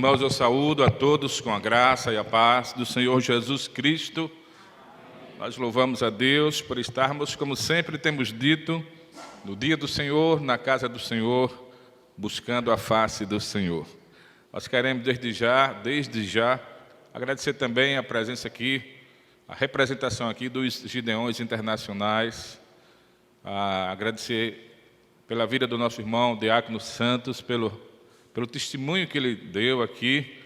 irmãos, eu saúdo a todos com a graça e a paz do Senhor Jesus Cristo. Nós louvamos a Deus por estarmos, como sempre temos dito, no dia do Senhor, na casa do Senhor, buscando a face do Senhor. Nós queremos desde já, agradecer também a presença aqui, a representação aqui dos Gideões Internacionais, agradecer pela vida do nosso irmão Diácono Santos, pelo testemunho que ele deu aqui,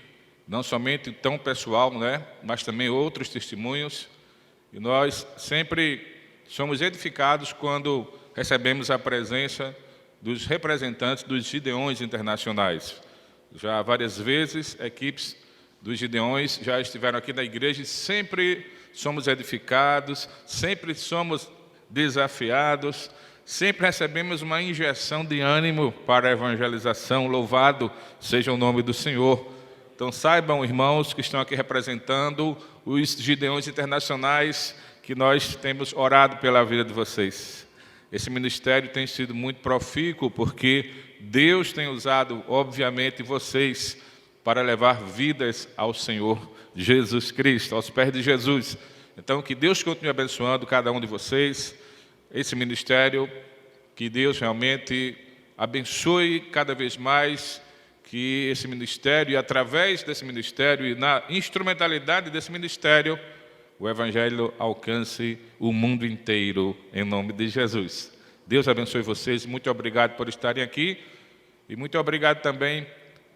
não somente tão pessoal, mas também outros testemunhos. E nós sempre somos edificados quando recebemos a presença dos representantes dos Gideões Internacionais. Já várias vezes, equipes dos Gideões já estiveram aqui na igreja e sempre somos edificados, sempre somos desafiados, sempre recebemos uma injeção de ânimo para a evangelização. Louvado seja o nome do Senhor. Então saibam, irmãos, que estão aqui representando os Gideões Internacionais, que nós temos orado pela vida de vocês. Esse ministério tem sido muito profícuo, porque Deus tem usado, obviamente, vocês para levar vidas ao Senhor Jesus Cristo, aos pés de Jesus. Então, que Deus continue abençoando cada um de vocês, esse ministério, que Deus realmente abençoe cada vez mais, que esse ministério, e através desse ministério e na instrumentalidade desse ministério, o Evangelho alcance o mundo inteiro, em nome de Jesus. Deus abençoe vocês, muito obrigado por estarem aqui, e muito obrigado também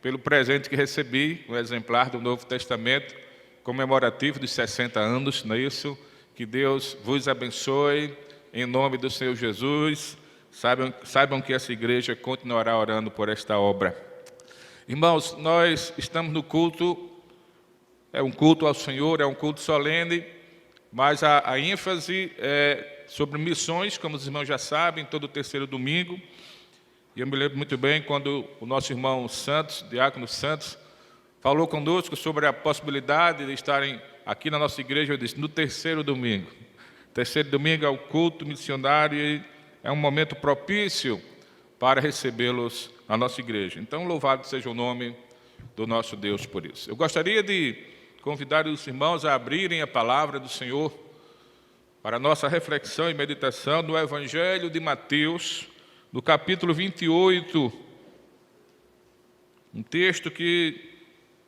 pelo presente que recebi, um exemplar do Novo Testamento, comemorativo dos 60 anos, não é isso? Que Deus vos abençoe, em nome do Senhor Jesus. Saibam que essa igreja continuará orando por esta obra. Irmãos, nós estamos no culto, é um culto ao Senhor, é um culto solene, mas a ênfase é sobre missões, como os irmãos já sabem, todo o terceiro domingo. E eu me lembro muito bem quando o nosso irmão Santos, Diácono Santos, falou conosco sobre a possibilidade de estarem aqui na nossa igreja. Eu disse, no terceiro domingo. Terceiro domingo é o culto missionário e é um momento propício para recebê-los na nossa igreja. Então, louvado seja o nome do nosso Deus por isso. Eu gostaria de convidar os irmãos a abrirem a palavra do Senhor para a nossa reflexão e meditação no Evangelho de Mateus, no capítulo 28, um texto que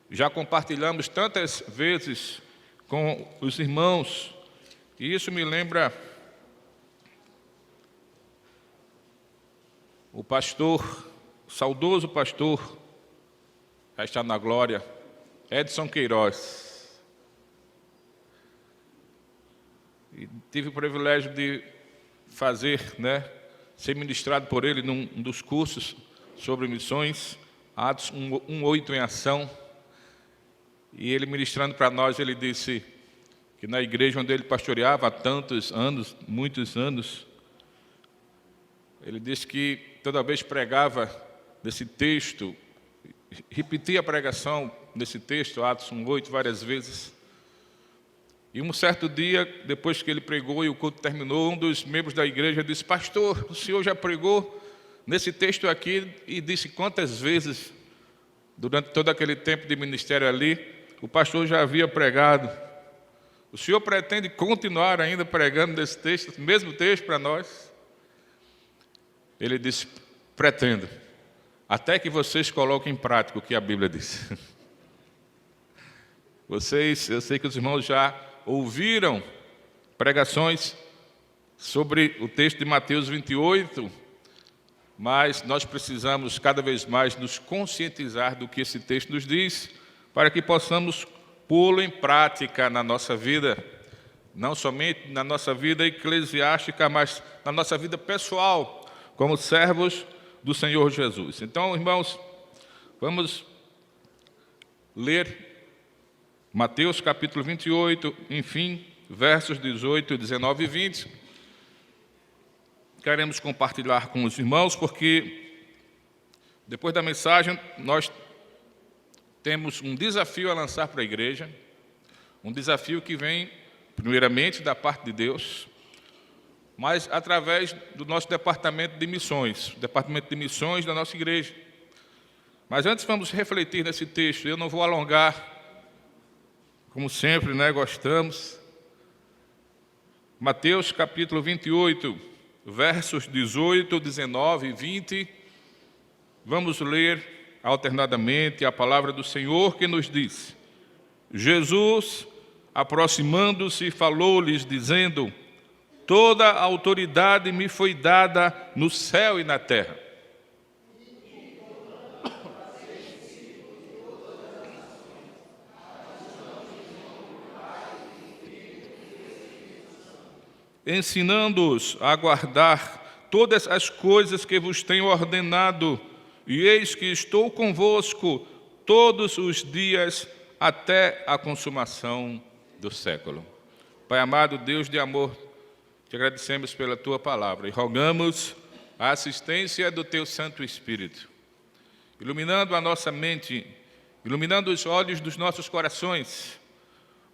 já compartilhamos tantas vezes com os irmãos. E isso me lembra o saudoso pastor, já está na glória, Edson Queiroz. E tive o privilégio de ser ministrado por ele num dos cursos sobre missões, Atos 1:8 em ação. E ele ministrando para nós, ele disse que na igreja onde ele pastoreava há tantos anos, muitos anos, ele disse que toda vez pregava desse texto, repetia a pregação desse texto, Atos 1:8, várias vezes. E um certo dia, depois que ele pregou e o culto terminou, um dos membros da igreja disse, pastor, o senhor já pregou nesse texto aqui? E disse quantas vezes, durante todo aquele tempo de ministério ali, o pastor já havia pregado. O senhor pretende continuar ainda pregando desse texto, mesmo texto para nós? Ele disse, pretendo, até que vocês coloquem em prática o que a Bíblia diz. Eu sei que os irmãos já ouviram pregações sobre o texto de Mateus 28, mas nós precisamos cada vez mais nos conscientizar do que esse texto nos diz, para que possamos pô-lo em prática na nossa vida, não somente na nossa vida eclesiástica, mas na nossa vida pessoal, como servos do Senhor Jesus. Então, irmãos, vamos ler Mateus capítulo 28, enfim, versos 18, 19 e 20. Queremos compartilhar com os irmãos, porque depois da mensagem nós temos um desafio a lançar para a igreja, um desafio que vem, primeiramente, da parte de Deus, mas através do nosso departamento de missões, o departamento de missões da nossa igreja. Mas antes vamos refletir nesse texto. Eu não vou alongar, como sempre, gostamos. Mateus capítulo 28, versos 18, 19 e 20. Vamos ler alternadamente a palavra do Senhor que nos diz: Jesus, aproximando-se, falou-lhes, dizendo: toda a autoridade me foi dada no céu e na terra. Ensinando-os a guardar todas as coisas que vos tenho ordenado, e eis que estou convosco todos os dias até a consumação do século. Pai amado, Deus de amor, te agradecemos pela tua palavra e rogamos a assistência do teu Santo Espírito, iluminando a nossa mente, iluminando os olhos dos nossos corações,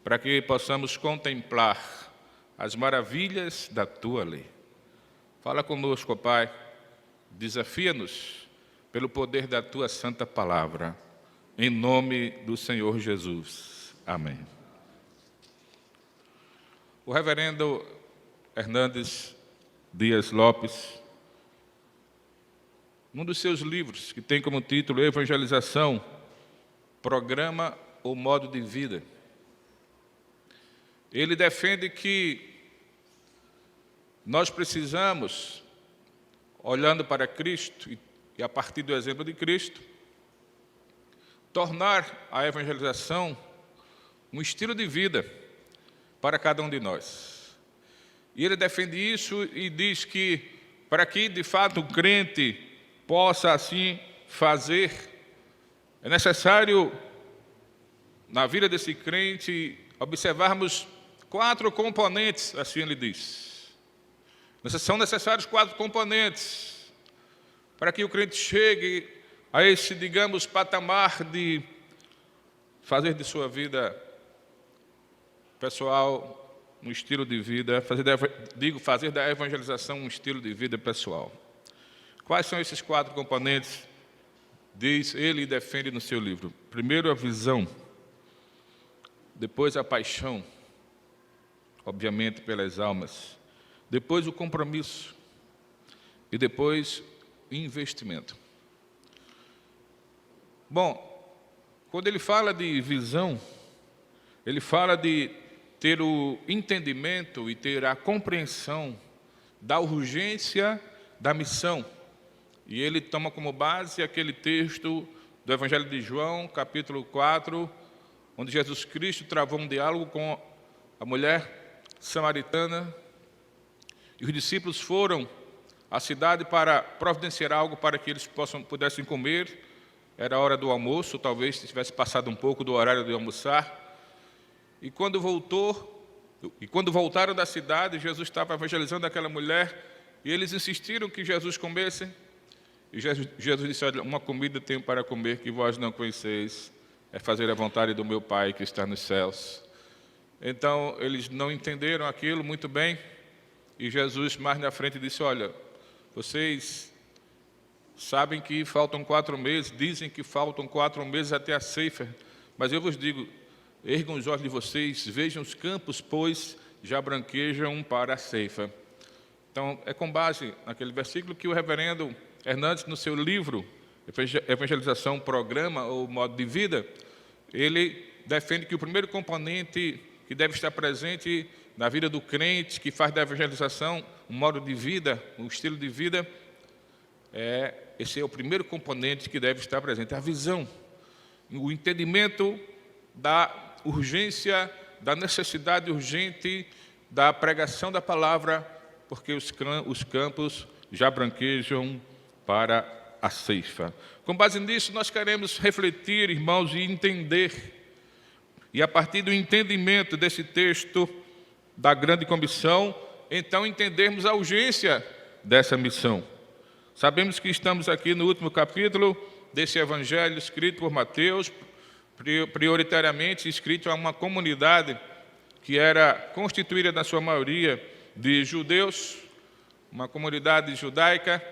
para que possamos contemplar as maravilhas da tua lei. Fala conosco, ó Pai, desafia-nos pelo poder da tua santa palavra, em nome do Senhor Jesus. Amém. O reverendo Hernandes Dias Lopes, num dos seus livros, que tem como título Evangelização, Programa ou Modo de Vida, ele defende que nós precisamos, olhando para Cristo e a partir do exemplo de Cristo, tornar a evangelização um estilo de vida para cada um de nós. E ele defende isso e diz que, para que de fato o crente possa assim fazer, é necessário, na vida desse crente, observarmos 4 componentes, assim ele diz. São necessários 4 componentes para que o crente chegue a esse, digamos, patamar de fazer de sua vida pessoal um estilo de vida, fazer da evangelização um estilo de vida pessoal. Quais são esses 4 componentes? Diz ele e defende no seu livro. Primeiro, a visão. Depois, a paixão, obviamente pelas almas. Depois, o compromisso. E depois, o investimento. Bom, quando ele fala de visão, ele fala de ter o entendimento e ter a compreensão da urgência da missão. E ele toma como base aquele texto do Evangelho de João, capítulo 4, onde Jesus Cristo travou um diálogo com a mulher samaritana, e os discípulos foram à cidade para providenciar algo para que eles pudessem comer. Era a hora do almoço, talvez tivesse passado um pouco do horário de almoçar. E quando voltaram da cidade, Jesus estava evangelizando aquela mulher, e eles insistiram que Jesus comesse. E Jesus disse: olha, uma comida tenho para comer que vós não conheceis, é fazer a vontade do meu Pai que está nos céus. Então, eles não entenderam aquilo muito bem, e Jesus, mais na frente, disse: olha, vocês sabem que faltam 4 meses, dizem que faltam 4 meses até a ceifa, mas eu vos digo, ergam os olhos de vocês, vejam os campos, pois já branquejam para a ceifa. Então, é com base naquele versículo que o reverendo Hernandes, no seu livro Evangelização, Programa ou Modo de Vida, ele defende que o primeiro componente que deve estar presente na vida do crente, que faz da evangelização um modo de vida, um estilo de vida, esse é o primeiro componente que deve estar presente, a visão, o entendimento da urgência, da necessidade urgente da pregação da palavra, porque os campos já branquejam para a ceifa. Com base nisso, nós queremos refletir, irmãos, e entender, e a partir do entendimento desse texto da grande comissão, então entendermos a urgência dessa missão. Sabemos que estamos aqui no último capítulo desse evangelho escrito por Mateus, prioritariamente escrito a uma comunidade que era constituída, na sua maioria, de judeus, uma comunidade judaica,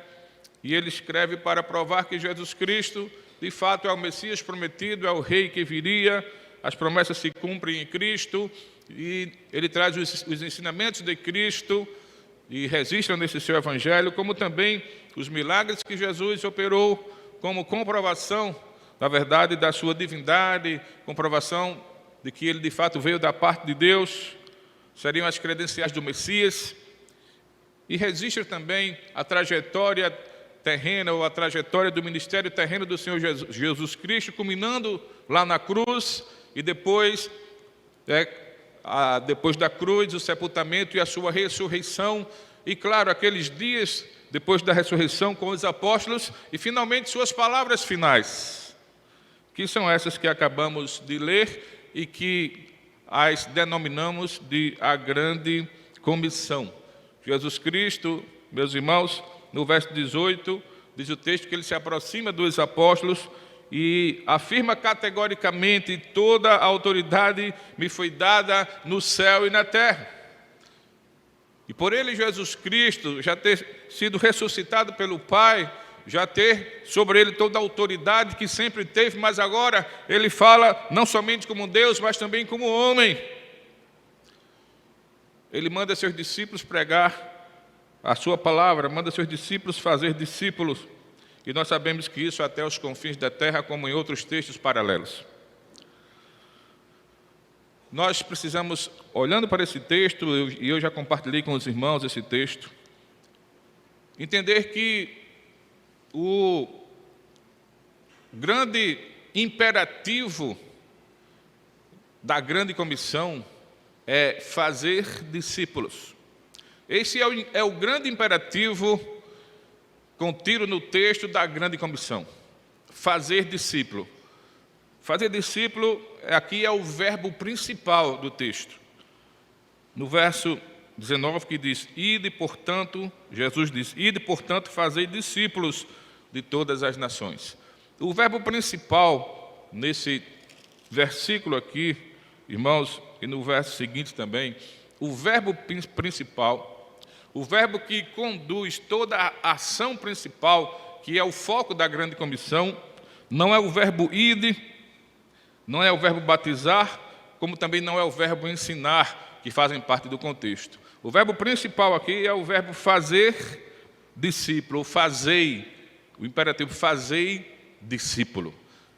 e ele escreve para provar que Jesus Cristo de fato é o Messias prometido, é o Rei que viria, as promessas se cumprem em Cristo, e ele traz os ensinamentos de Cristo e registram nesse seu Evangelho, como também os milagres que Jesus operou como comprovação, na verdade, da sua divindade, comprovação de que ele de fato veio da parte de Deus, seriam as credenciais do Messias, e registra também a trajetória terrena, ou a trajetória do ministério terreno do Senhor Jesus Cristo, culminando lá na cruz, e depois da cruz, o sepultamento e a sua ressurreição, e claro, aqueles dias depois da ressurreição com os apóstolos, e finalmente suas palavras finais, que são essas que acabamos de ler e que as denominamos de a grande comissão. Jesus Cristo, meus irmãos, no verso 18, diz o texto que ele se aproxima dos apóstolos e afirma categoricamente: toda a autoridade me foi dada no céu e na terra. E por ele, Jesus Cristo, já ter sido ressuscitado pelo Pai, já ter sobre ele toda a autoridade que sempre teve, mas agora ele fala não somente como Deus, mas também como homem. Ele manda seus discípulos pregar a sua palavra, manda seus discípulos fazer discípulos. E nós sabemos que isso até os confins da terra, como em outros textos paralelos. Nós precisamos, olhando para esse texto, e eu já compartilhei com os irmãos esse texto, entender que o grande imperativo da grande comissão é fazer discípulos. Esse é o grande imperativo contido no texto da grande comissão. Fazer discípulo. Fazer discípulo aqui é o verbo principal do texto. No verso 19 que diz: ide, portanto, Jesus diz, ide, portanto, fazei discípulos de todas as nações. O verbo principal nesse versículo aqui, irmãos, e no verso seguinte também, o verbo principal, o verbo que conduz toda a ação principal, que é o foco da grande comissão, não é o verbo ide, não é o verbo batizar, como também não é o verbo ensinar, que fazem parte do contexto. O verbo principal aqui é o verbo fazer discípulo, fazei, o imperativo fazei discípulo.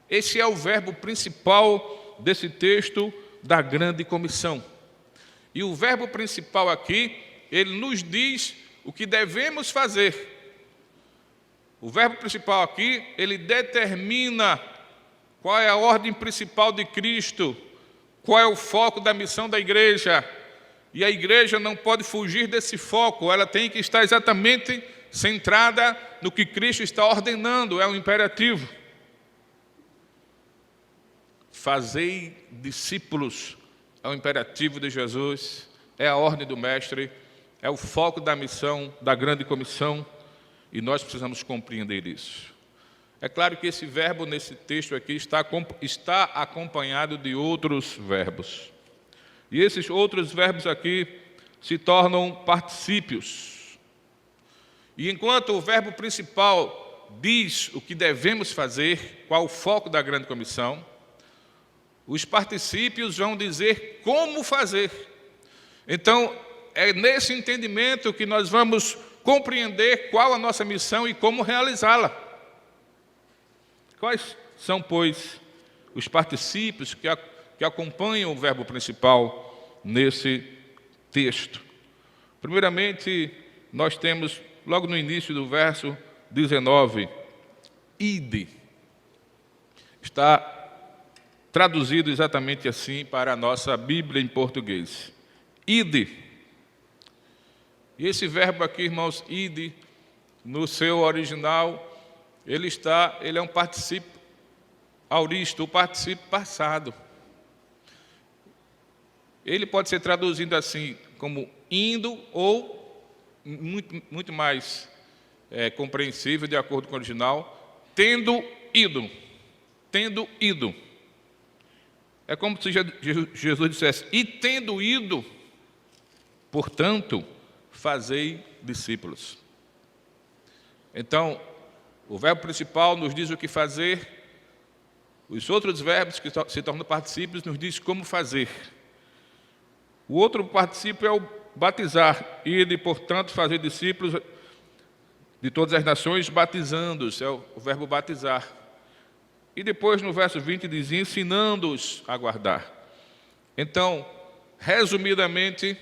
Esse é o verbo principal desse texto da grande comissão. E o verbo principal aqui, ele nos diz o que devemos fazer. O verbo principal aqui, ele determina qual é a ordem principal de Cristo, qual é o foco da missão da igreja. E a igreja não pode fugir desse foco, ela tem que estar exatamente centrada no que Cristo está ordenando, é um imperativo. Fazei discípulos é o imperativo de Jesus, é a ordem do Mestre, é o foco da missão, da grande comissão, e nós precisamos compreender isso. É claro que esse verbo nesse texto aqui está acompanhado de outros verbos. E esses outros verbos aqui se tornam particípios. E enquanto o verbo principal diz o que devemos fazer, qual o foco da grande comissão, os particípios vão dizer como fazer. Então, é nesse entendimento que nós vamos compreender qual a nossa missão e como realizá-la. Quais são, pois, os particípios que acompanham o verbo principal nesse texto? Primeiramente, nós temos, logo no início do verso 19, ide. Está traduzido exatamente assim para a nossa Bíblia em português. Ide. E esse verbo aqui, irmãos, ide, no seu original, ele é um particípio auristo, o particípio passado. Ele pode ser traduzido assim, como indo, ou, muito mais compreensível, de acordo com o original, tendo ido. Tendo ido. É como se Jesus dissesse: e tendo ido, portanto, fazei discípulos. Então, o verbo principal nos diz o que fazer, Os outros verbos que se tornam particípios nos diz como fazer. O outro particípio é o batizar. Ide, portanto, fazer discípulos de todas as nações, batizando-os. É o verbo batizar. E depois, no verso 20, diz, ensinando-os a guardar. Então, resumidamente,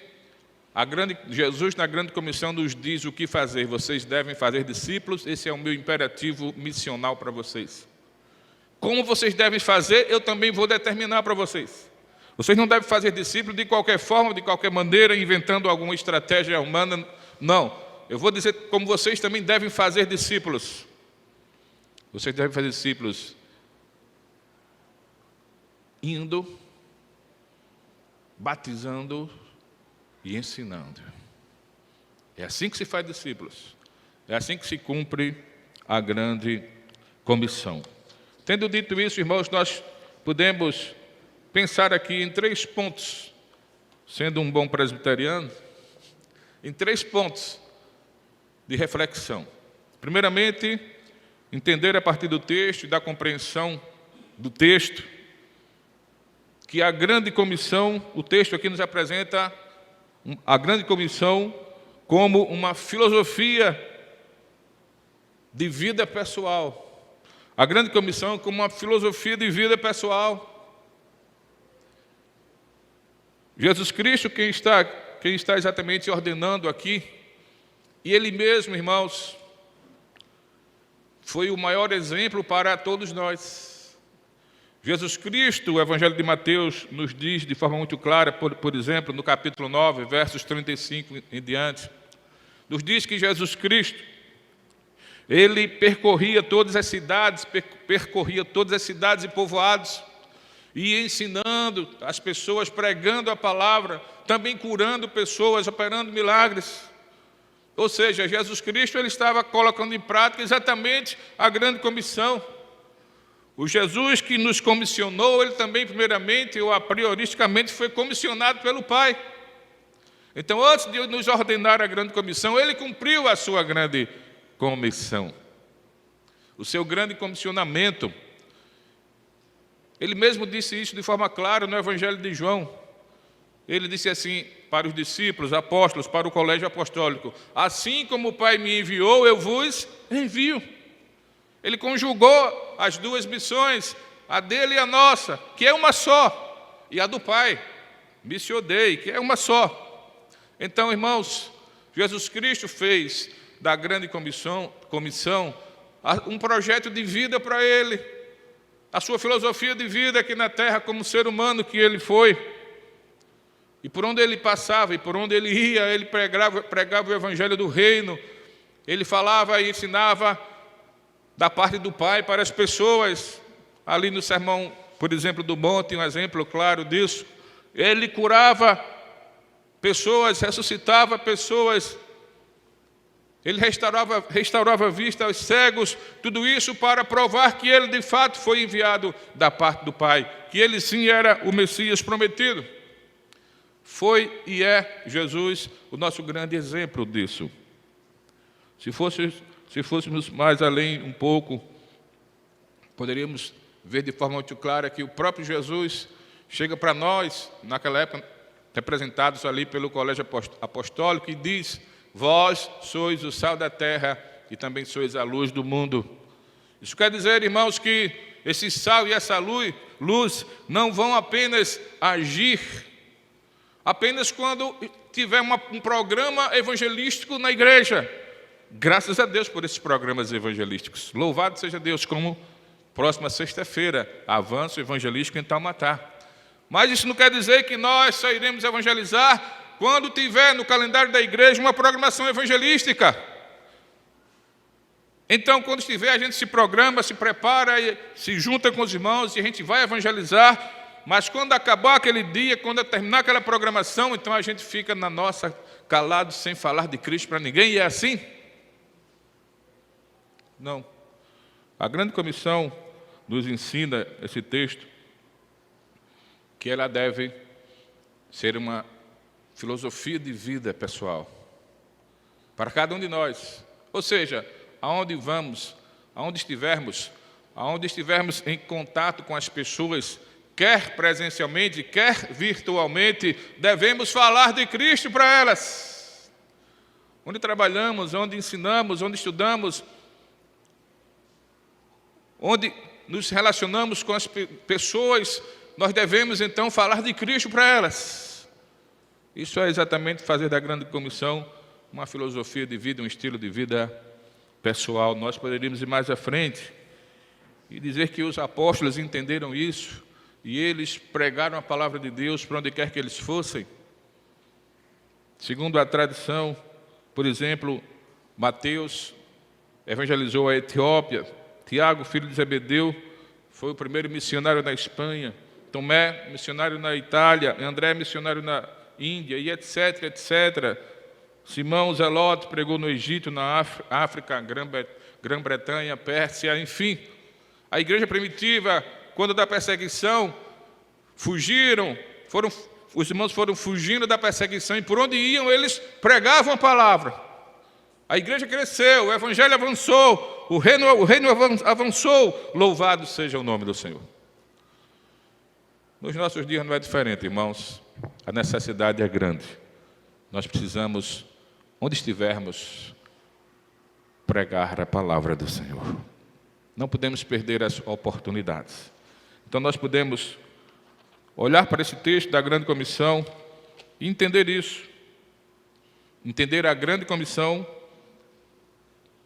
Jesus, na grande comissão, nos diz o que fazer. Vocês devem fazer discípulos. Esse é o meu imperativo missional para vocês. Como vocês devem fazer, eu também vou determinar para vocês. Vocês não devem fazer discípulos de qualquer forma, de qualquer maneira, inventando alguma estratégia humana. Não. Eu vou dizer como vocês também devem fazer discípulos. Vocês devem fazer discípulos indo, batizando e ensinando. É assim que se faz discípulos. É assim que se cumpre a grande comissão. Tendo dito isso, irmãos, nós podemos pensar aqui em 3 pontos, sendo um bom presbiteriano, em 3 pontos de reflexão. Primeiramente, entender a partir do texto e da compreensão do texto, que a grande comissão, o texto aqui nos apresenta a grande comissão como uma filosofia de vida pessoal. A grande comissão como uma filosofia de vida pessoal. Jesus Cristo, quem está exatamente ordenando aqui, e Ele mesmo, irmãos, foi o maior exemplo para todos nós. Jesus Cristo, o Evangelho de Mateus, nos diz de forma muito clara, por exemplo, no capítulo 9, versos 35 em diante, nos diz que Jesus Cristo, Ele percorria todas as cidades e povoados, e ensinando as pessoas, pregando a palavra, também curando pessoas, operando milagres. Ou seja, Jesus Cristo ele estava colocando em prática exatamente a grande comissão. O Jesus que nos comissionou, ele também, primeiramente, ou a prioristicamente, foi comissionado pelo Pai. Então, antes de nos ordenar a grande comissão, ele cumpriu a sua grande comissão, o seu grande comissionamento. Ele mesmo disse isso de forma clara no Evangelho de João. Ele disse assim para os discípulos, apóstolos, para o colégio apostólico: assim como o Pai me enviou, eu vos envio. Ele conjugou as 2 missões, a dele e a nossa, que é uma só, e a do Pai, missio Dei, que é uma só. Então, irmãos, Jesus Cristo fez da grande comissão um projeto de vida para ele, a sua filosofia de vida aqui na terra como ser humano que ele foi. E por onde ele passava e por onde ele ia, ele pregava o evangelho do reino, ele falava e ensinava da parte do Pai para as pessoas. Ali no sermão, por exemplo, do monte, um exemplo claro disso, ele curava pessoas, ressuscitava pessoas, ele restaurava a vista aos cegos, tudo isso para provar que ele de fato foi enviado da parte do Pai, que ele sim era o Messias prometido. Foi e é Jesus o nosso grande exemplo disso. Se fôssemos mais além um pouco, poderíamos ver de forma muito clara que o próprio Jesus chega para nós, naquela época, representados ali pelo colégio apostólico, e diz: vós sois o sal da terra e também sois a luz do mundo. Isso quer dizer, irmãos, que esse sal e essa luz não vão apenas agir apenas quando tiver um programa evangelístico na igreja. Graças a Deus por esses programas evangelísticos. Louvado seja Deus, como próxima sexta-feira, avanço evangelístico em Taumatá. Mas isso não quer dizer que nós só iremos evangelizar quando tiver no calendário da igreja uma programação evangelística. Então, quando estiver, a gente se programa, se prepara, e se junta com os irmãos e a gente vai evangelizar. Mas quando acabar aquele dia, quando terminar aquela programação, então a gente fica na nossa, calado, sem falar de Cristo para ninguém. E é assim? Não. A grande comissão nos ensina esse texto, que ela deve ser uma filosofia de vida pessoal para cada um de nós. Ou seja, aonde vamos, aonde estivermos, aonde estivermos em contato com as pessoas, quer presencialmente, quer virtualmente, devemos falar de Cristo para elas. Onde trabalhamos, onde ensinamos, onde estudamos, onde nos relacionamos com as pessoas, nós devemos então falar de Cristo para elas. Isso é exatamente fazer da grande comissão uma filosofia de vida, um estilo de vida pessoal. Nós poderíamos ir mais à frente e dizer que os apóstolos entenderam isso e eles pregaram a palavra de Deus para onde quer que eles fossem. Segundo a tradição, por exemplo, Mateus evangelizou a Etiópia, Tiago, filho de Zebedeu, foi o primeiro missionário na Espanha, Tomé, missionário na Itália, André, missionário na Índia, e etc, etc. Simão Zelote pregou no Egito, na África, Grã-Bretanha, Pérsia, enfim. A igreja primitiva, quando da perseguição, os irmãos foram fugindo da perseguição, e por onde iam, eles pregavam a palavra. A igreja cresceu, o evangelho avançou, o reino avançou, louvado seja o nome do Senhor. Nos nossos dias não é diferente, irmãos, a necessidade é grande. Nós precisamos, onde estivermos, pregar a palavra do Senhor. Não podemos perder as oportunidades. Então nós podemos olhar para esse texto da grande comissão e entender isso. Entender a grande comissão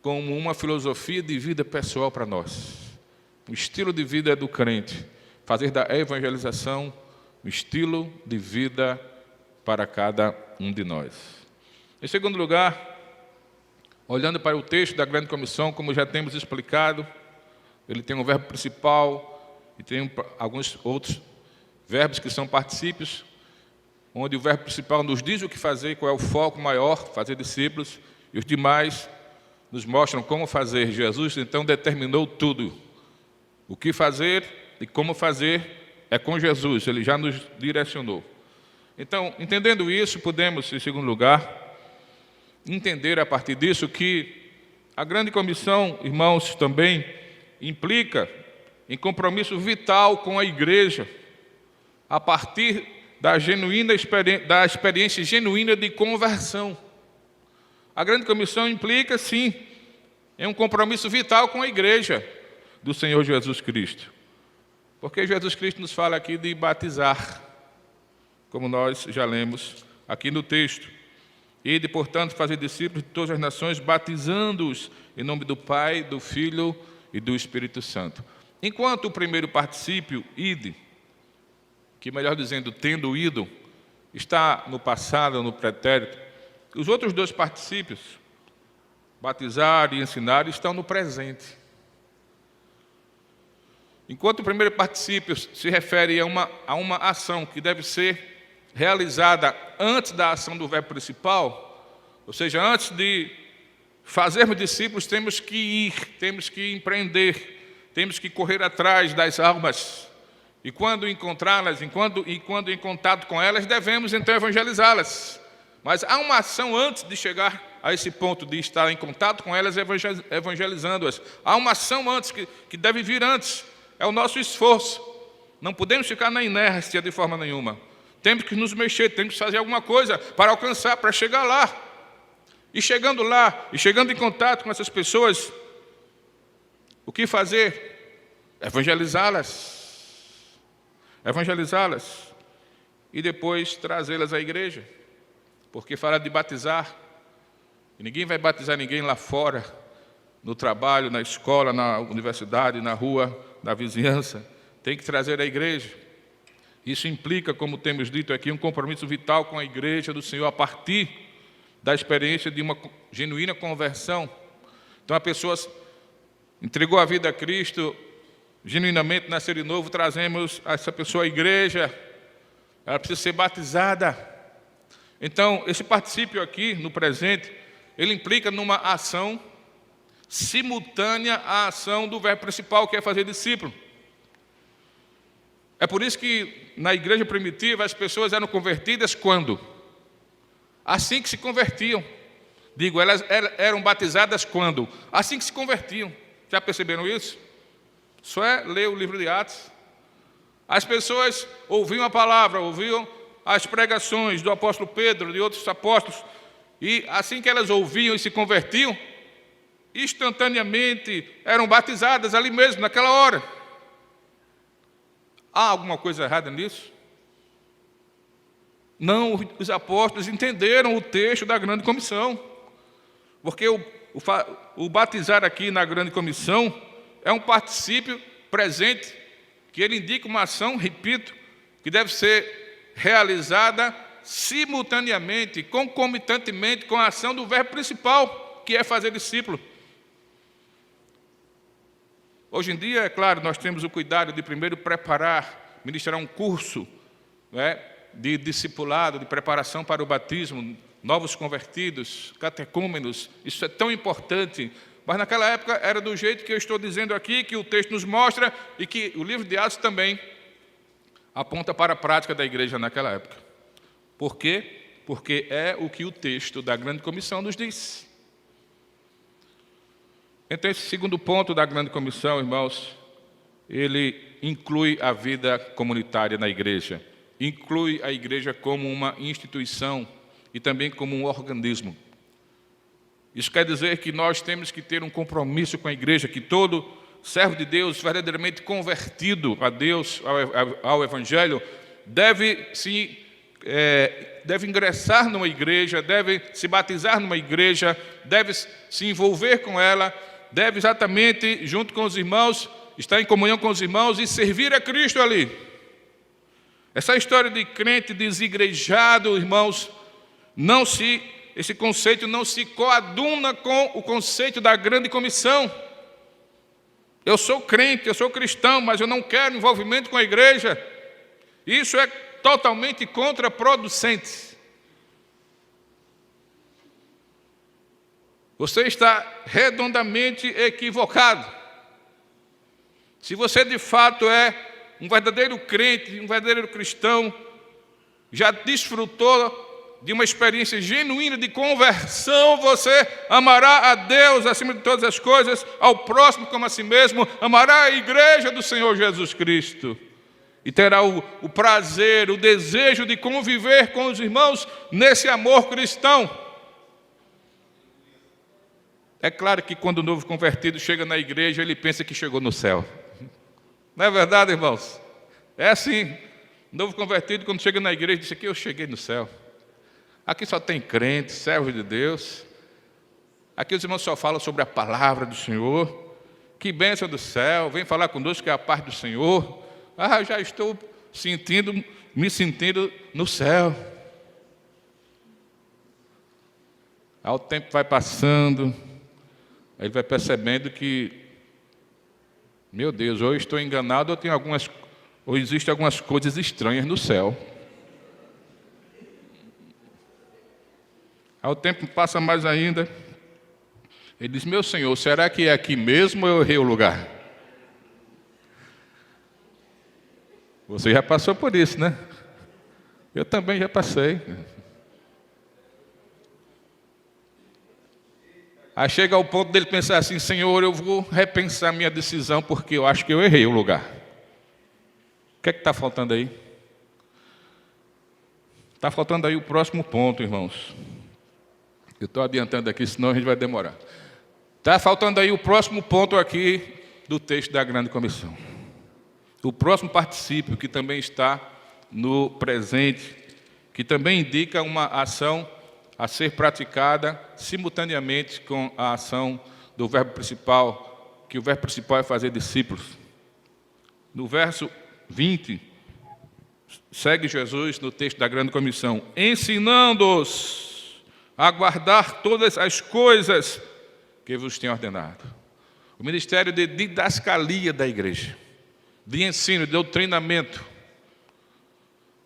como uma filosofia de vida pessoal para nós. Um estilo de vida do crente. Fazer da evangelização um estilo de vida para cada um de nós. Em segundo lugar, olhando para o texto da grande comissão, como já temos explicado, ele tem um verbo principal e tem alguns outros verbos que são particípios, onde o verbo principal nos diz o que fazer, qual é o foco maior, fazer discípulos, e os demais nos mostram como fazer. Jesus, então, determinou tudo. O que fazer e como fazer é com Jesus, ele já nos direcionou. Então, entendendo isso, podemos, em segundo lugar, entender a partir disso que a grande comissão, irmãos, também implica em compromisso vital com a igreja, a partir da experiência genuína de conversão. A grande comissão implica, sim, em um compromisso vital com a igreja do Senhor Jesus Cristo. Porque Jesus Cristo nos fala aqui de batizar, como nós já lemos aqui no texto. Ide, portanto, fazer discípulos de todas as nações, batizando-os em nome do Pai, do Filho e do Espírito Santo. Enquanto o primeiro particípio, ide, que melhor dizendo, tendo ido, está no passado, no pretérito, os outros dois particípios, batizar e ensinar, estão no presente. Enquanto o primeiro particípio se refere a uma ação que deve ser realizada antes da ação do verbo principal, ou seja, antes de fazermos discípulos, temos que ir, temos que empreender, temos que correr atrás das almas. E quando encontrá-las, quando em contato com elas, devemos então evangelizá-las. Mas há uma ação antes de chegar a esse ponto de estar em contato com elas, evangelizando-as. Há uma ação antes, que deve vir antes. É o nosso esforço. Não podemos ficar na inércia de forma nenhuma. Temos que nos mexer, temos que fazer alguma coisa para alcançar, para chegar lá. E chegando lá, e chegando em contato com essas pessoas, o que fazer? Evangelizá-las. Evangelizá-las. E depois trazê-las à igreja. Porque fala de batizar. E ninguém vai batizar ninguém lá fora, no trabalho, na escola, na universidade, na rua, na vizinhança. Tem que trazer à igreja. Isso implica, como temos dito aqui, um compromisso vital com a igreja do Senhor a partir da experiência de uma genuína conversão. Então a pessoa entregou a vida a Cristo, genuinamente nasceu de novo, trazemos essa pessoa à igreja, ela precisa ser batizada. Então esse particípio aqui, no presente, ele implica numa ação simultânea à ação do verbo principal, que é fazer discípulo. É por isso que na igreja primitiva as pessoas eram convertidas quando? Assim que se convertiam. Digo, elas eram batizadas quando? Assim que se convertiam. Já perceberam isso? Só é ler o livro de Atos. As pessoas ouviam a palavra, ouviam as pregações do apóstolo Pedro, de outros apóstolos, e assim que elas ouviam e se convertiam, instantaneamente eram batizadas ali mesmo, naquela hora. Há alguma coisa errada nisso? Não, os apóstolos entenderam o texto da grande comissão, porque o batizar aqui na grande comissão é um particípio presente, que ele indica uma ação, repito, que deve ser realizada simultaneamente, concomitantemente com a ação do verbo principal, que é fazer discípulo. Hoje em dia, é claro, nós temos o cuidado de primeiro preparar, ministrar um curso, né, de discipulado, de preparação para o batismo, novos convertidos, catecúmenos. Isso é tão importante. Mas naquela época era do jeito que eu estou dizendo aqui, que o texto nos mostra e que o livro de Atos também aponta para a prática da igreja naquela época. Por quê? Porque é o que o texto da grande comissão nos diz. Então, esse segundo ponto da grande comissão, irmãos, ele inclui a vida comunitária na igreja. Inclui a igreja como uma instituição e também como um organismo. Isso quer dizer que nós temos que ter um compromisso com a igreja, que todo servo de Deus verdadeiramente convertido a Deus, ao Evangelho, deve ingressar numa igreja, deve se batizar numa igreja, deve se envolver com ela, deve exatamente, junto com os irmãos, estar em comunhão com os irmãos e servir a Cristo ali. Essa história de crente desigrejado, irmãos, esse conceito não se coaduna com o conceito da grande comissão. Eu sou crente, eu sou cristão, mas eu não quero envolvimento com a igreja. Isso é totalmente contraproducente. Você está redondamente equivocado. Se você de fato é um verdadeiro crente, um verdadeiro cristão, já desfrutou de uma experiência genuína de conversão, você amará a Deus acima de todas as coisas, ao próximo como a si mesmo, amará a igreja do Senhor Jesus Cristo e terá o prazer, o desejo de conviver com os irmãos nesse amor cristão. É claro que quando o novo convertido chega na igreja, ele pensa que chegou no céu. Não é verdade, irmãos? É assim. O novo convertido, quando chega na igreja, diz aqui: eu cheguei no céu. Aqui só tem crentes, servos de Deus. Aqui os irmãos só falam sobre a palavra do Senhor. Que bênção do céu, vem falar conosco que é a paz do Senhor. Ah, já estou me sentindo no céu. Aí o tempo vai passando, aí ele vai percebendo que, meu Deus, ou eu estou enganado, ou existem algumas coisas estranhas no céu. Aí o tempo passa mais ainda. Ele diz: meu Senhor, será que é aqui mesmo ou eu errei o lugar? Você já passou por isso, né? Eu também já passei. Aí chega ao ponto dele pensar assim: Senhor, eu vou repensar minha decisão porque eu acho que eu errei o lugar. O que é que está faltando aí? Está faltando aí o próximo ponto, irmãos. Eu estou adiantando aqui, senão a gente vai demorar. Está faltando aí o próximo ponto aqui do texto da grande comissão. O próximo particípio, que também está no presente, que também indica uma ação a ser praticada simultaneamente com a ação do verbo principal, que o verbo principal é fazer discípulos. No verso 20, segue Jesus no texto da grande comissão: ensinando-os a guardar todas as coisas que vos tenho ordenado. O ministério de didascalia da igreja, de ensino, de doutrinamento.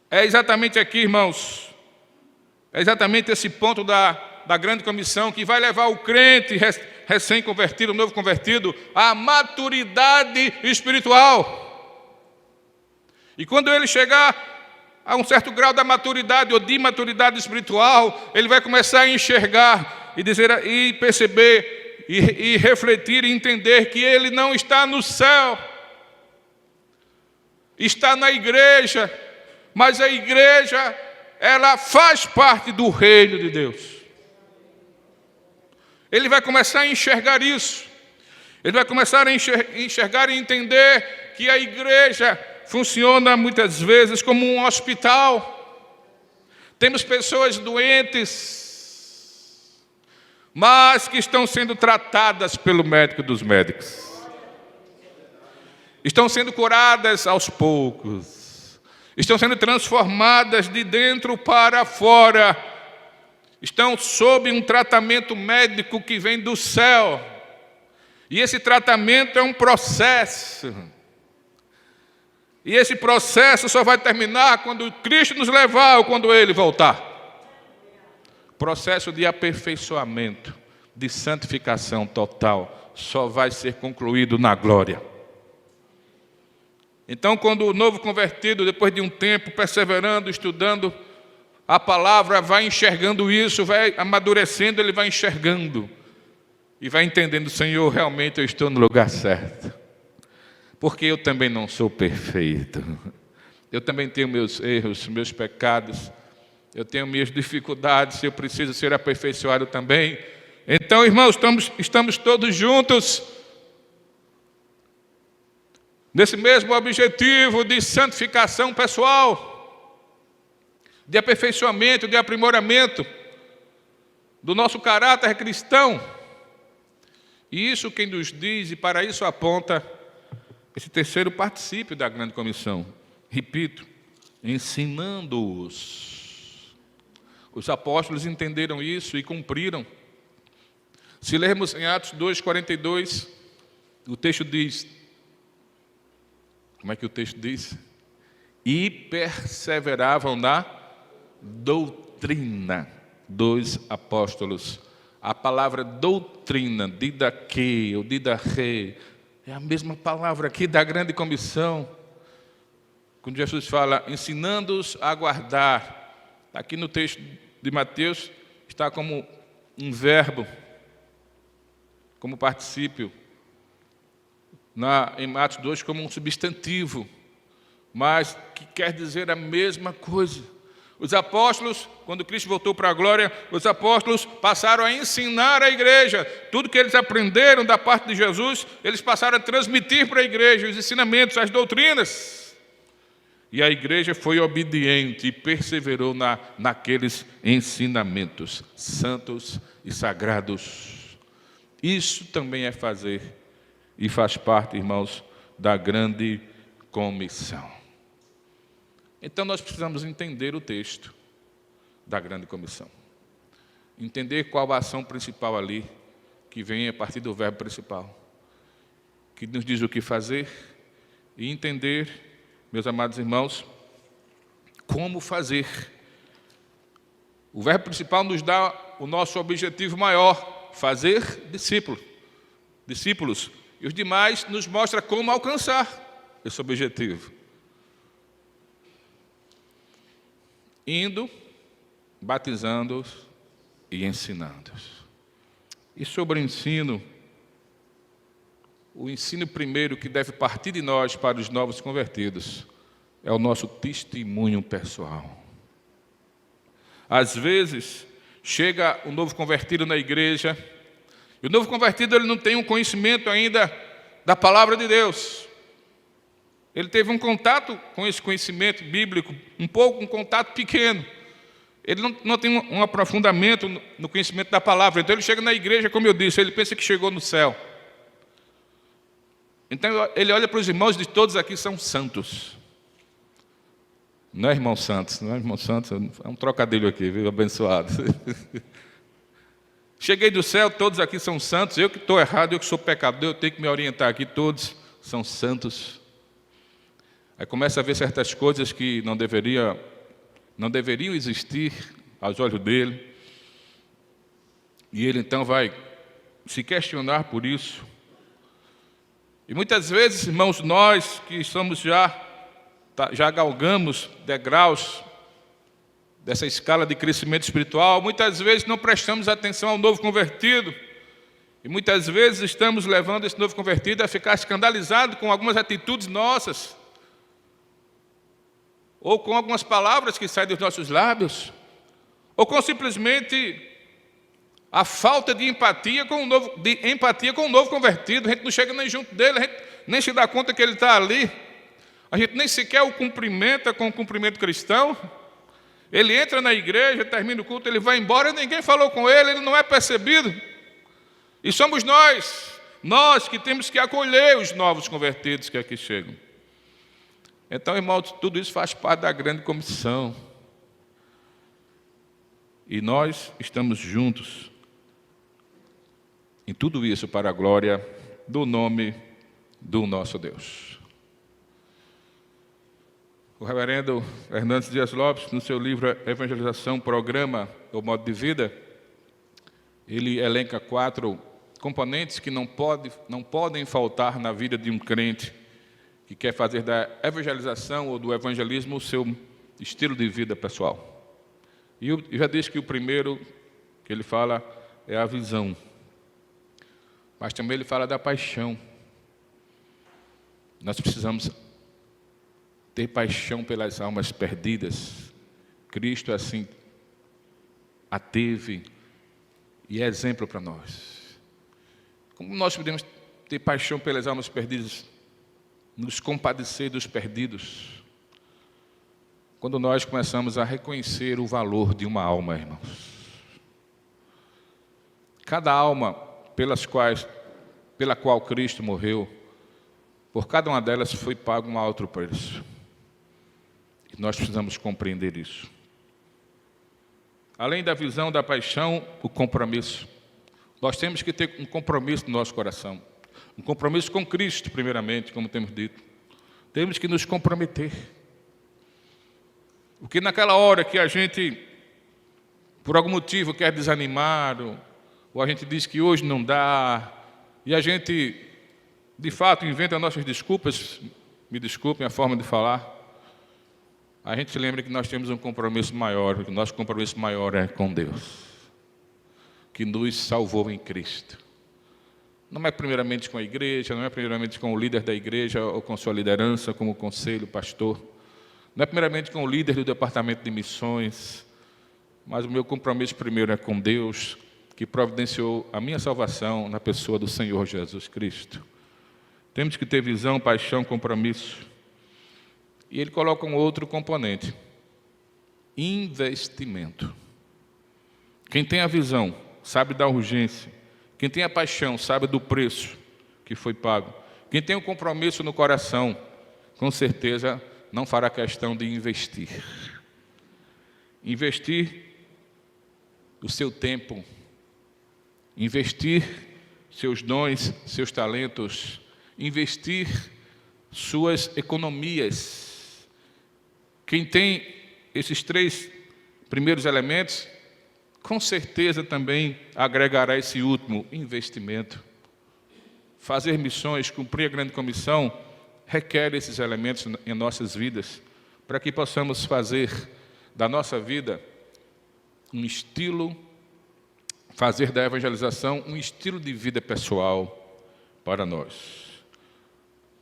É exatamente aqui, irmãos, é exatamente esse ponto da grande comissão que vai levar o crente recém-convertido, o novo convertido, à maturidade espiritual. E quando ele chegar a um certo grau da maturidade ou de maturidade espiritual, ele vai começar a enxergar e dizer, e perceber, e refletir e entender que ele não está no céu, está na igreja, mas a igreja, ela faz parte do reino de Deus. Ele vai começar a enxergar isso. Ele vai começar a enxergar e entender que a igreja funciona muitas vezes como um hospital. Temos pessoas doentes, mas que estão sendo tratadas pelo médico dos médicos. Estão sendo curadas aos poucos. Estão sendo transformadas de dentro para fora. Estão sob um tratamento médico que vem do céu. E esse tratamento é um processo. E esse processo só vai terminar quando Cristo nos levar ou quando Ele voltar. Processo de aperfeiçoamento, de santificação total, só vai ser concluído na glória. Então, quando o novo convertido, depois de um tempo perseverando, estudando a palavra, vai enxergando isso, vai amadurecendo, ele vai enxergando. E vai entendendo, Senhor, realmente eu estou no lugar certo. Porque eu também não sou perfeito. Eu também tenho meus erros, meus pecados. Eu tenho minhas dificuldades, eu preciso ser aperfeiçoado também. Então, irmãos, estamos todos juntos nesse mesmo objetivo de santificação pessoal, de aperfeiçoamento, de aprimoramento do nosso caráter cristão. E isso quem nos diz, e para isso aponta esse terceiro particípio da grande comissão. Repito, ensinando-os. Os apóstolos entenderam isso e cumpriram. Se lermos em Atos 2:42, o texto diz, como é que o texto diz? E perseveravam na doutrina dos apóstolos. A palavra doutrina, didaquê ou didarrê, é a mesma palavra aqui da grande comissão. Quando Jesus fala, ensinando-os a guardar. Aqui no texto de Mateus está como um verbo, como particípio. Em Atos 2 como um substantivo, mas que quer dizer a mesma coisa. Os apóstolos, quando Cristo voltou para a glória, os apóstolos passaram a ensinar a igreja. Tudo que eles aprenderam da parte de Jesus, eles passaram a transmitir para a igreja os ensinamentos, as doutrinas. E a igreja foi obediente e perseverou naqueles ensinamentos santos e sagrados. Isso também é fazer e faz parte, irmãos, da grande comissão. Então nós precisamos entender o texto da grande comissão. Entender qual a ação principal ali, que vem a partir do verbo principal, que nos diz o que fazer, e entender, meus amados irmãos, como fazer. O verbo principal nos dá o nosso objetivo maior, fazer discípulos. E os demais nos mostra como alcançar esse objetivo. Indo, batizando-os e ensinando-os. E sobre o ensino primeiro que deve partir de nós para os novos convertidos é o nosso testemunho pessoal. Às vezes, chega um novo convertido na igreja, e o novo convertido ele não tem um conhecimento ainda da palavra de Deus. Ele teve um contato com esse conhecimento bíblico, um contato pequeno. Ele não tem um aprofundamento no conhecimento da palavra. Então ele chega na igreja, como eu disse, ele pensa que chegou no céu. Então ele olha para os irmãos e diz, todos aqui são santos. Não é irmão Santos, não é irmão Santos, é um trocadilho aqui, viu? Abençoado. Cheguei do céu, todos aqui são santos, eu que estou errado, eu que sou pecador, eu tenho que me orientar aqui, todos são santos. Aí começa a ver certas coisas que não deveriam existir aos olhos dele. E ele então vai se questionar por isso. E muitas vezes, irmãos, nós que somos já galgamos degraus dessa escala de crescimento espiritual, muitas vezes não prestamos atenção ao novo convertido. E muitas vezes estamos levando esse novo convertido a ficar escandalizado com algumas atitudes nossas. ou com algumas palavras que saem dos nossos lábios, ou com simplesmente a falta de empatia com o novo convertido. A gente não chega nem junto dele, a gente nem se dá conta que ele está ali, a gente nem sequer o cumprimenta com o cumprimento cristão. Ele entra na igreja, termina o culto, ele vai embora, ninguém falou com ele, ele não é percebido. E somos nós que temos que acolher os novos convertidos que aqui chegam. Então, irmãos, tudo isso faz parte da grande comissão. E nós estamos juntos em tudo isso para a glória do nome do nosso Deus. O reverendo Hernandes Dias Lopes, no seu livro Evangelização, Programa ou Modo de Vida, ele elenca 4 componentes que não podem faltar na vida de um crente que quer fazer da evangelização ou do evangelismo o seu estilo de vida pessoal. E eu já disse que o primeiro que ele fala é a visão. Mas também ele fala da paixão. Nós precisamos ter paixão pelas almas perdidas. Cristo, assim, a teve e é exemplo para nós. Como nós podemos ter paixão pelas almas perdidas? Nos compadecer dos perdidos. Quando nós começamos a reconhecer o valor de uma alma, irmãos. Cada alma pela qual Cristo morreu, por cada uma delas foi pago um alto preço. E nós precisamos compreender isso. Além da visão, da paixão, o compromisso. Nós temos que ter um compromisso no nosso coração. Um compromisso com Cristo, primeiramente, como temos dito. Temos que nos comprometer. Porque naquela hora que a gente, por algum motivo, quer desanimar, ou a gente diz que hoje não dá, e a gente, de fato, inventa nossas desculpas, me desculpem a forma de falar, a gente se lembra que nós temos um compromisso maior, que o nosso compromisso maior é com Deus, que nos salvou em Cristo. Não é primeiramente com a igreja, não é primeiramente com o líder da igreja ou com sua liderança, como o conselho, pastor. Não é primeiramente com o líder do departamento de missões, mas o meu compromisso primeiro é com Deus, que providenciou a minha salvação na pessoa do Senhor Jesus Cristo. Temos que ter visão, paixão, compromisso. E ele coloca um outro componente: investimento. Quem tem a visão sabe da urgência. Quem tem a paixão sabe do preço que foi pago. Quem tem o compromisso no coração, com certeza não fará questão de investir. Investir o seu tempo, investir seus dons, seus talentos, investir suas economias. Quem tem esses 3 primeiros elementos, com certeza também agregará esse último, investimento. Fazer missões, cumprir a grande comissão, requer esses elementos em nossas vidas, para que possamos fazer da nossa vida um estilo, fazer da evangelização um estilo de vida pessoal para nós.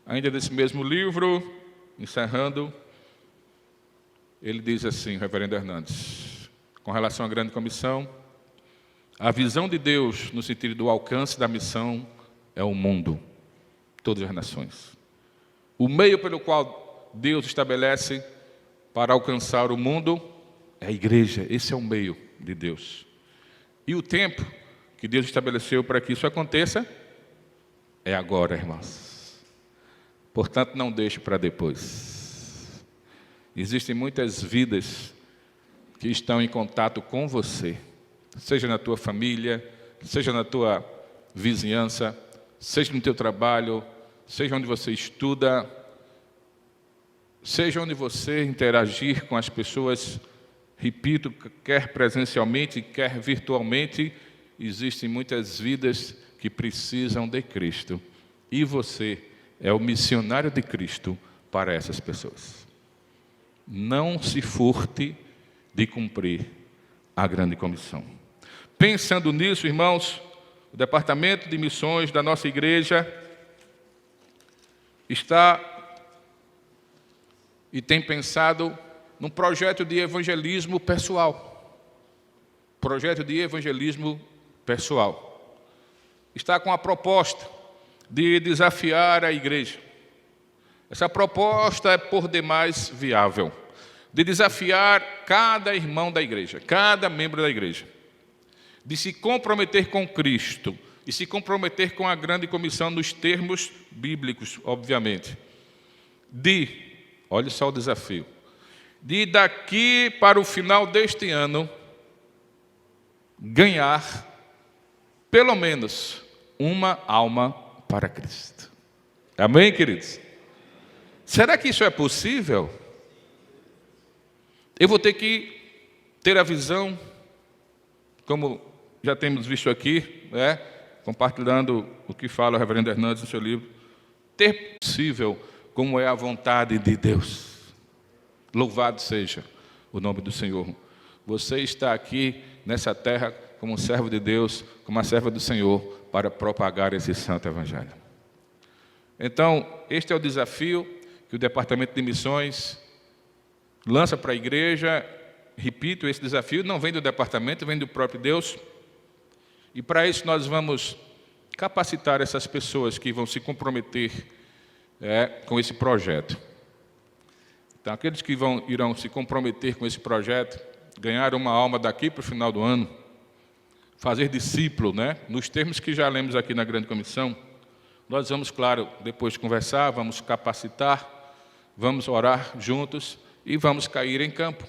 Ainda nesse mesmo livro, encerrando, ele diz assim, o reverendo Hernandes, com relação à grande comissão: a visão de Deus no sentido do alcance da missão é o mundo, todas as nações. O meio pelo qual Deus estabelece para alcançar o mundo é a igreja. Esse é o meio de Deus. E o tempo que Deus estabeleceu para que isso aconteça é agora, irmãos. Portanto, não deixe para depois. Existem muitas vidas que estão em contato com você, seja na tua família, seja na tua vizinhança, seja no teu trabalho, seja onde você estuda, seja onde você interagir com as pessoas, repito, quer presencialmente, quer virtualmente, existem muitas vidas que precisam de Cristo. E você é o missionário de Cristo para essas pessoas. Não se furte de cumprir a grande comissão. Pensando nisso, irmãos, o departamento de missões da nossa igreja está e tem pensado num projeto de evangelismo pessoal. Projeto de evangelismo pessoal. Está com a proposta de desafiar a igreja. Essa proposta é por demais viável. De desafiar cada irmão da igreja, cada membro da igreja. De se comprometer com Cristo e se comprometer com a grande comissão nos termos bíblicos, obviamente. Olha só o desafio, de daqui para o final deste ano, ganhar pelo menos uma alma para Cristo. Amém, queridos? Será que isso é possível? Eu vou ter que ter a visão, como já temos visto aqui, compartilhando o que fala o reverendo Hernandes no seu livro, ter possível como é a vontade de Deus. Louvado seja o nome do Senhor. Você está aqui nessa terra como um servo de Deus, como uma serva do Senhor, para propagar esse santo evangelho. Então, este é o desafio que o Departamento de Missões lança para a igreja. Repito, esse desafio não vem do departamento, vem do próprio Deus. E para isso nós vamos capacitar essas pessoas que vão se comprometer com esse projeto. Então, aqueles que irão se comprometer com esse projeto, ganhar uma alma daqui para o final do ano, fazer discípulo, nos termos que já lemos aqui na Grande Comissão, nós vamos, claro, depois conversar, vamos capacitar, vamos orar juntos e vamos cair em campo.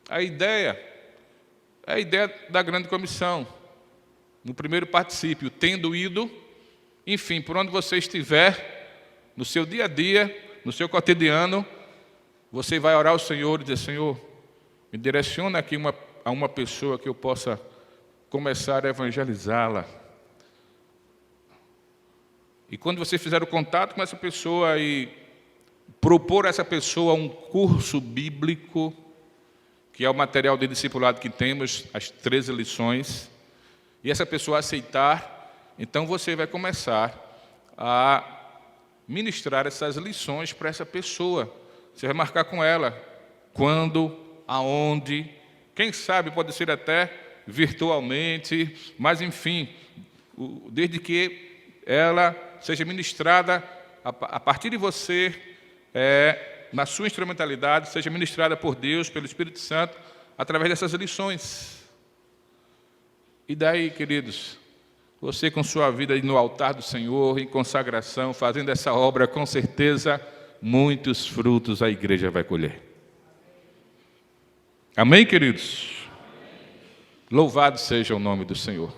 A ideia é a ideia da Grande Comissão. No primeiro particípio, tendo ido, enfim, por onde você estiver, no seu dia a dia, no seu cotidiano, você vai orar ao Senhor e dizer: Senhor, me direciona aqui a uma pessoa que eu possa começar a evangelizá-la. E quando você fizer o contato com essa pessoa e propor a essa pessoa um curso bíblico, que é o material de discipulado que temos, as 13 lições, e essa pessoa aceitar, então você vai começar a ministrar essas lições para essa pessoa. Você vai marcar com ela quando, aonde, quem sabe pode ser até virtualmente, mas enfim, desde que ela seja ministrada a partir de você, na sua instrumentalidade, seja ministrada por Deus, pelo Espírito Santo, através dessas lições. E daí, queridos, você com sua vida no altar do Senhor, em consagração, fazendo essa obra, com certeza, muitos frutos a igreja vai colher. Amém, queridos? Louvado seja o nome do Senhor.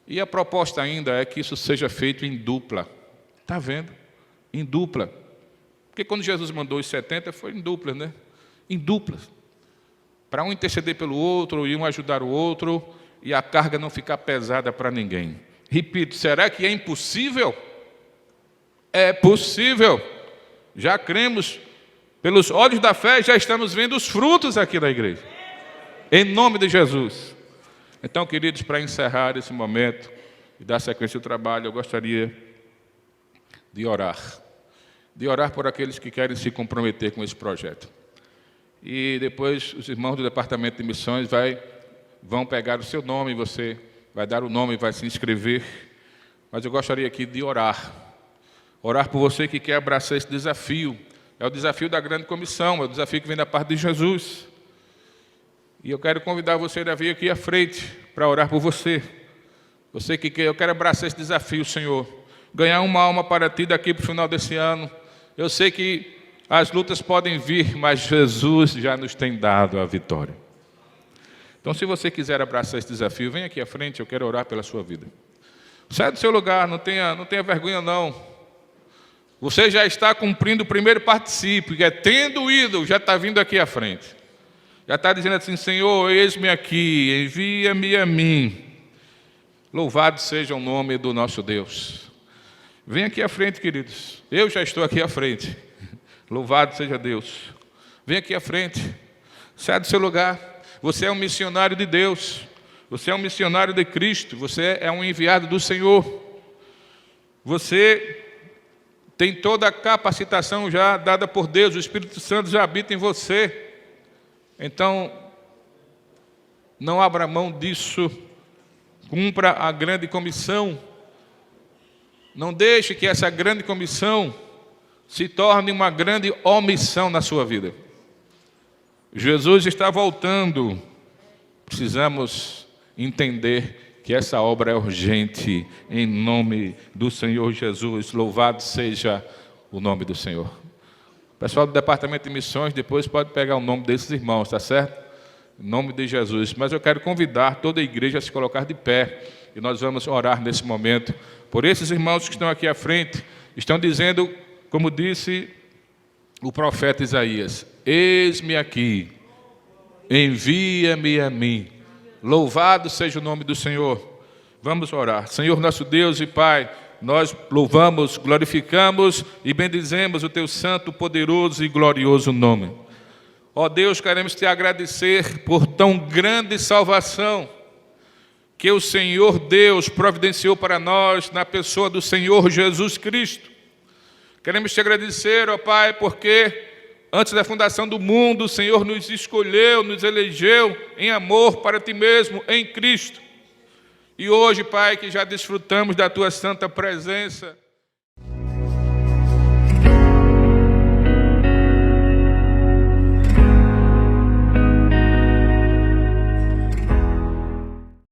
E a proposta ainda é que isso seja feito em dupla. Está vendo? Em dupla. Porque quando Jesus mandou os 70, foi em duplas, Em duplas. Para um interceder pelo outro e um ajudar o outro, e a carga não ficar pesada para ninguém. Repito, será que é impossível? É possível. Já cremos, pelos olhos da fé, já estamos vendo os frutos aqui da igreja. Em nome de Jesus. Então, queridos, para encerrar esse momento e dar sequência ao trabalho, eu gostaria de orar. De orar por aqueles que querem se comprometer com esse projeto. E depois os irmãos do Departamento de Missões vão pegar o seu nome, você vai dar o nome, vai se inscrever. Mas eu gostaria aqui de orar. Orar por você que quer abraçar esse desafio. É o desafio da Grande Comissão, é o desafio que vem da parte de Jesus. E eu quero convidar você a vir aqui à frente para orar por você. Você que quer, eu quero abraçar esse desafio, Senhor. Ganhar uma alma para Ti daqui para o final desse ano. Eu sei que as lutas podem vir, mas Jesus já nos tem dado a vitória. Então, se você quiser abraçar esse desafio, vem aqui à frente, eu quero orar pela sua vida. Sai do seu lugar, não tenha vergonha não. Você já está cumprindo o primeiro particípio, que é tendo ido, já está vindo aqui à frente. Já está dizendo assim: Senhor, eis-me aqui, envia-me a mim. Louvado seja o nome do nosso Deus. Vem aqui à frente, queridos. Eu já estou aqui à frente. Louvado seja Deus. Vem aqui à frente. Sai do seu lugar. Você é um missionário de Deus. Você é um missionário de Cristo. Você é um enviado do Senhor. Você tem toda a capacitação já dada por Deus. O Espírito Santo já habita em você. Então, não abra mão disso, cumpra a grande comissão. Não deixe que essa grande comissão se torne uma grande omissão na sua vida. Jesus está voltando. Precisamos entender que essa obra é urgente, em nome do Senhor Jesus. Louvado seja o nome do Senhor. O pessoal do Departamento de Missões depois pode pegar o nome desses irmãos, tá certo? Em nome de Jesus. Mas eu quero convidar toda a igreja a se colocar de pé. E nós vamos orar nesse momento por esses irmãos que estão aqui à frente. Estão dizendo, como disse o profeta Isaías: eis-me aqui, envia-me a mim. Louvado seja o nome do Senhor. Vamos orar. Senhor nosso Deus e Pai, nós louvamos, glorificamos e bendizemos o Teu santo, poderoso e glorioso nome. Ó Deus, queremos Te agradecer por tão grande salvação que o Senhor Deus providenciou para nós na pessoa do Senhor Jesus Cristo. Queremos Te agradecer, ó Pai, porque antes da fundação do mundo, o Senhor nos escolheu, nos elegeu em amor para Ti mesmo, em Cristo. E hoje, Pai, que já desfrutamos da Tua santa presença,